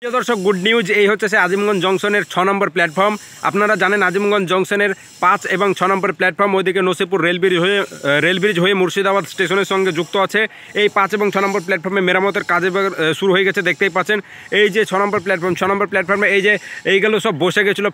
প্রিয় দর্শক, good news. এই হচ্ছে সে আজিমগঞ্জ জংশনের 6 নম্বর প্ল্যাটফর্ম। আপনারা জানেন আজিমগঞ্জ জংশনের 5 এবং 6 নম্বর প্ল্যাটফর্ম ওইদিকে নসিপুর রেলব্রিজ হয়ে মুর্শিদাবাদ স্টেশনের সঙ্গে যুক্ত আছে। এই 5 এবং 6 নম্বর প্ল্যাটফর্মে মেরামতের কাজ শুরু হয়ে গেছে, দেখতেই পাচ্ছেন। এই যে 6 নম্বর প্ল্যাটফর্মে এই যে এইগুলো সব বসে গেছিলো,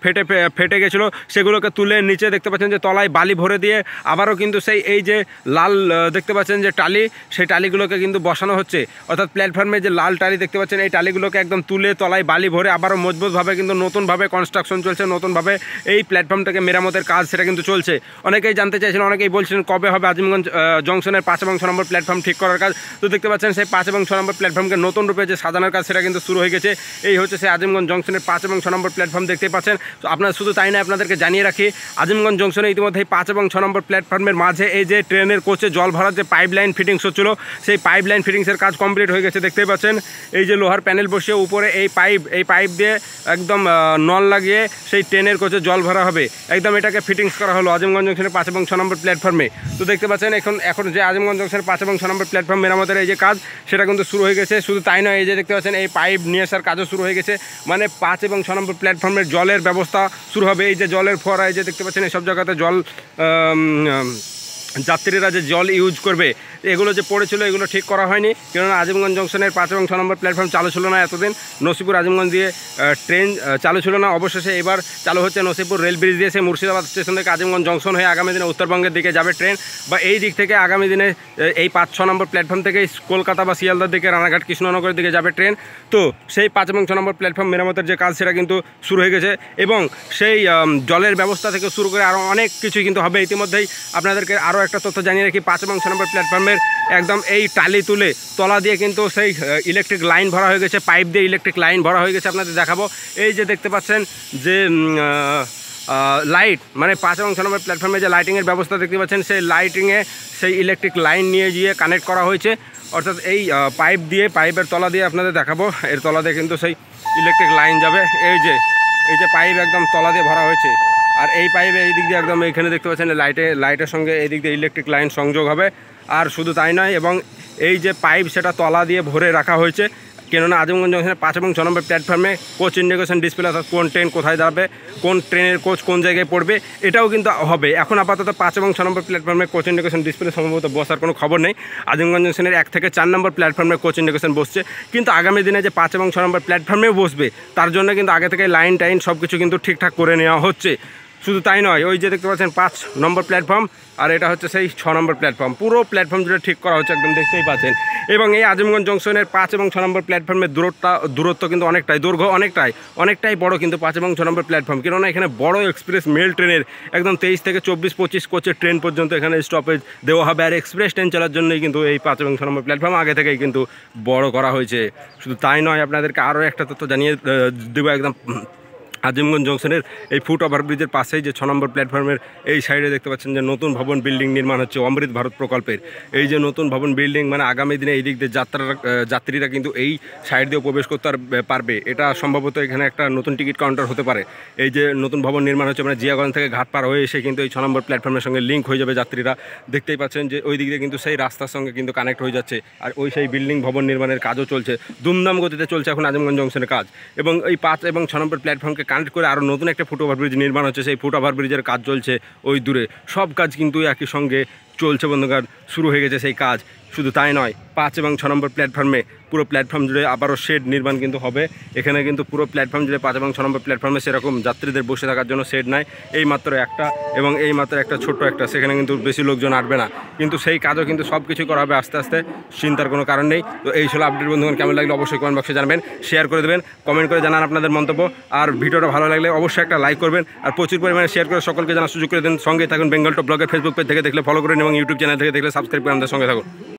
ফেটে গেছিলো, সেগুলোকে তুলে নিচে দেখতে পাচ্ছেন যে তলায় বালি ভরে দিয়ে আবারও কিন্তু এই যে লাল দেখতে পাচ্ছেন যে টালি, সেই টালিগুলোকে কিন্তু বসানো হচ্ছে। অর্থাৎ প্ল্যাটফর্মে যে লাল টালি দেখতে পাচ্ছেন, এই টালিগুলোকে একদম তুলে তলায় বালি ভরে আবারও মজবুতভাবে কিন্তু নতুনভাবে কনস্ট্রাকশন চলছে, নতুনভাবে এই প্ল্যাটফর্মটাকে মেরামতের কাজ সেটা কিন্তু চলছে। অনেকেই জানতে চাইছিলেন, অনেকেই বলছিলেন কবে হবে আজিমগঞ্জ জংশনের 5 এবং 6 নম্বর প্ল্যাটফর্ম ঠিক করার কাজ। তো দেখতে পাচ্ছেন সেই 5 এবং 6 নম্বর প্ল্যাটফর্মকে নতুন রূপে যে সাজানোর কাজ সেটা কিন্তু শুরু হয়ে গেছে। এই হচ্ছে সেই আজিমগঞ্জ জংশনের 5 এবং 6 নম্বর প্ল্যাটফর্ম দেখতেই পাচ্ছেন। তো আপনারা শুধু তাই না, আপনাদেরকে জানিয়ে রাখি, আজিমগঞ্জ জংশনে ইতিমধ্যে 5 এবং 6 নম্বর প্ল্যাটফর্মের মাঝে এই যে ট্রেনের কোচে জল ভরার যে পাইপ লাইন ফিটিংস হচ্ছিল, সেই পাইপ লাইন ফিটিংসের কাজ কমপ্লিট হয়ে গেছে। দেখতেই পাচ্ছেন এই যে লোহার প্যানেল বসিয়ে উপরে এই পাইপ দিয়ে একদম নল লাগিয়ে সেই ট্রেনের কোচে জল ভরা হবে। একদম এটাকে ফিটিংস করা হলো আজিমগঞ্জ জংশনের 5 এবং 6 নম্বর প্ল্যাটফর্মে। তো দেখতে পাচ্ছেন এখন যে আজিমগঞ্জ জংশনের 5 এবং 6 নম্বর প্ল্যাটফর্ম মেরামতের এই যে কাজ সেটা কিন্তু শুরু হয়ে গেছে। শুধু তাই নয়, এই যে দেখতে পাচ্ছেন এই পাইপ নিয়ে আসার কাজও শুরু হয়ে গেছে। মানে 5 এবং 6 নম্বর প্ল্যাটফর্মের জলের ব্যবস্থা শুরু হবে। এই যে জলের ফোয়ারা, এই যে দেখতে পাচ্ছেন এইসব জায়গাতে জল যাত্রীরা যে জল ইউজ করবে, এগুলো যে পড়েছিল এগুলো ঠিক করা হয়নি, কেননা আজিমগঞ্জ জংশনের 5 এবং 6 নম্বর প্ল্যাটফর্ম চালু ছিল না এতদিন। নসিপুর আজিমগঞ্জ দিয়ে ট্রেন চালু ছিল না, অবশেষে এবার চালু হচ্ছে নসিপুর রেলব্রিজ দিয়ে। সে মুর্শিদাবাদ স্টেশন থেকে আজিমগঞ্জ জংশন হয়ে আগামী দিনে উত্তরবঙ্গের দিকে যাবে ট্রেন, বা এই দিক থেকে আগামী দিনে এই 5-6 নম্বর প্ল্যাটফর্ম থেকে কলকাতা বা শিয়ালদার দিকে, রানাঘাট, কৃষ্ণনগরের দিকে যাবে ট্রেন। তো সেই 5 এবং 6 নম্বর প্ল্যাটফর্ম মেরামতের যে কাজ সেটা কিন্তু শুরু হয়ে গেছে, এবং সেই জলের ব্যবস্থা থেকে শুরু করে আরও অনেক কিছু কিন্তু হবে। ইতিমধ্যেই আপনাদেরকে আরও একটা তথ্য জানিয়ে রাখি, 5 এবং 6 নম্বর প্ল্যাটফর্মের একদম এই টালি তুলে তলা দিয়ে কিন্তু সেই ইলেকট্রিক লাইন ভরা হয়ে গেছে, পাইপ দিয়ে ইলেকট্রিক লাইন ভরা হয়ে গেছে। আপনাদের দেখাবো, এই যে দেখতে পাচ্ছেন যে লাইট, মানে 5 এবং 6 নম্বর প্ল্যাটফর্মে যে লাইটিংয়ের ব্যবস্থা দেখতে পাচ্ছেন, সেই লাইটিংয়ে সেই ইলেকট্রিক লাইন নিয়ে গিয়ে কানেক্ট করা হয়েছে। অর্থাৎ এই পাইপের তলা দিয়ে আপনাদের দেখাবো, এর তলা দিয়ে কিন্তু সেই ইলেকট্রিক লাইন যাবে। এই যে পাইপ একদম তলা দিয়ে ভরা হয়েছে, আর এই পাইপে এই দিক দিয়ে একদম এইখানে দেখতে পাচ্ছেন লাইটের সঙ্গে এই দিক দিয়ে ইলেকট্রিক লাইন সংযোগ হবে। আর শুধু তাই নয়, এবং এই যে পাইপ সেটা তলা দিয়ে ভরে রাখা হয়েছে, কেননা আজিমগঞ্জ জংশনের 5 এবং 6 নম্বর প্ল্যাটফর্মে কোচ ইন্ডিকেশন ডিসপ্লে, অর্থাৎ কোন ট্রেন কোথায় যাবে, কোন ট্রেনের কোচ কোন জায়গায় পড়বে, এটাও কিন্তু হবে। এখন আপাতত 5 এবং 6 নম্বর প্ল্যাটফর্মে কোচ ইন্ডিকেশন ডিসপ্লে সম্ভবত বসার কোনো খবর নেই। আজিমগঞ্জ জংশনের 1 থেকে 4 নম্বর প্ল্যাটফর্মে কোচ ইন্ডিকেশন বসছে, কিন্তু আগামী দিনে যে 5 এবং 6 নম্বর প্ল্যাটফর্মেও বসবে, তার জন্য কিন্তু আগে থেকে লাইন টাইন সব কিছু কিন্তু ঠিকঠাক করে নেওয়া হচ্ছে। শুধু তাই নয়, ওই যে দেখতে পাচ্ছেন 5 নম্বর প্ল্যাটফর্ম, আর এটা হচ্ছে সেই 6 নম্বর প্ল্যাটফর্ম। পুরো প্ল্যাটফর্ম যেটা ঠিক করা হচ্ছে, একদম দেখতেই পাচ্ছেন। এবং এই আজিমগঞ্জ জংশনের 5 এবং 6 নম্বর প্ল্যাটফর্মের দূরত্ব কিন্তু দৈর্ঘ্য অনেকটাই বড় কিন্তু 5 এবং 6 নম্বর প্ল্যাটফর্ম, কেননা এখানে বড় এক্সপ্রেস মেল ট্রেনের একদম 23 থেকে 24-25 কোচের ট্রেন পর্যন্ত এখানে স্টপেজ দেওয়া হবে। আর এক্সপ্রেস ট্রেন চলার জন্যই কিন্তু এই 5 এবং 6 নম্বর প্ল্যাটফর্ম আগে থেকেই কিন্তু বড় করা হয়েছে। শুধু তাই নয়, আপনাদেরকে আরও একটা তথ্য জানিয়ে দেবো। একদম আজিমগঞ্জ জংশনের এই ফুট ওভারব্রিজের পাশেই যে 6 নম্বর প্ল্যাটফর্মের এই সাইডে দেখতে পাচ্ছেন যে নতুন ভবন বিল্ডিং নির্মাণ হচ্ছে অমৃত ভারত প্রকল্পের। এই যে নতুন ভবন বিল্ডিং, মানে আগামী দিনে এই দিক দিয়ে যাত্রীরা কিন্তু এই সাইড দিয়েও প্রবেশ করতে পারবে। এটা সম্ভবত এখানে একটা নতুন টিকিট কাউন্টার হতে পারে। এই যে নতুন ভবন নির্মাণ হচ্ছে, মানে জিয়াগঞ্জ থেকে ঘাট পার হয়ে এসে কিন্তু এই 6 নম্বর প্ল্যাটফর্মের সঙ্গে লিঙ্ক হয়ে যাবে যাত্রীরা। দেখতেই পাচ্ছেন যে ওই দিক দিয়ে কিন্তু সেই রাস্তার সঙ্গে কিন্তু কানেক্ট হয়ে যাচ্ছে, আর ওই সেই বিল্ডিং ভবন নির্মাণের কাজও চলছে, দুমদাম গতিতে চলছে এখন আজিমগঞ্জ জংশনের কাজ। এবং এই 5 এবং 6 নম্বর প্ল্যাটফর্মকে কানেক্ট করে আরও নতুন একটা ফুট ওভারব্রিজ নির্মাণ হচ্ছে, সেই ফুট ওভারব্রিজের কাজ চলছে ওই দূরে। সব কাজ কিন্তু একই সঙ্গে চলছে বন্ধুগণ, শুরু হয়ে গেছে সেই কাজ। শুধু তাই নয়, 5 এবং 6 নম্বর প্ল্যাটফর্মে পুরো প্ল্যাটফর্ম জুড়ে আবারও শেড নির্মাণ কিন্তু হবে। এখানে কিন্তু পুরো প্ল্যাটফর্ম জুড়ে 5 এবং 6 নম্বর প্ল্যাটফর্মে সেরকম যাত্রীদের বসে থাকার জন্য শেড নাই, এই মাত্র একটা, এবং এই মাত্র একটা ছোট্ট একটা, সেখানে কিন্তু বেশি লোকজন আসবে না। কিন্তু সেই কাজও কিন্তু সব কিছু করা হবে আস্তে আস্তে, চিন্তার কোনো কারণ নেই। তো এই ছিল আপডেট বন্ধুগণ। কেমন লাগলে অবশ্যই কমেন্ট বক্সে জানাবেন, শেয়ার করে দেবেন, কমেন্ট করে জানান আপনাদের মন্তব্য। আর ভিডিওটা ভালো লাগলে অবশ্যই একটা লাইক করবেন, আর প্রচুর পরিমাণে শেয়ার করে সকলকে জানার সুযোগ করে দেন। সঙ্গে থাকুন বেঙ্গল টপ ব্লগের ফেসবুক পেজ থেকে দেখলে ফলো করুন, এবং ইউটিউব চ্যানেল থেকে দেখলে সাবস্ক্রাইব করে আমাদের সঙ্গে থাকুন।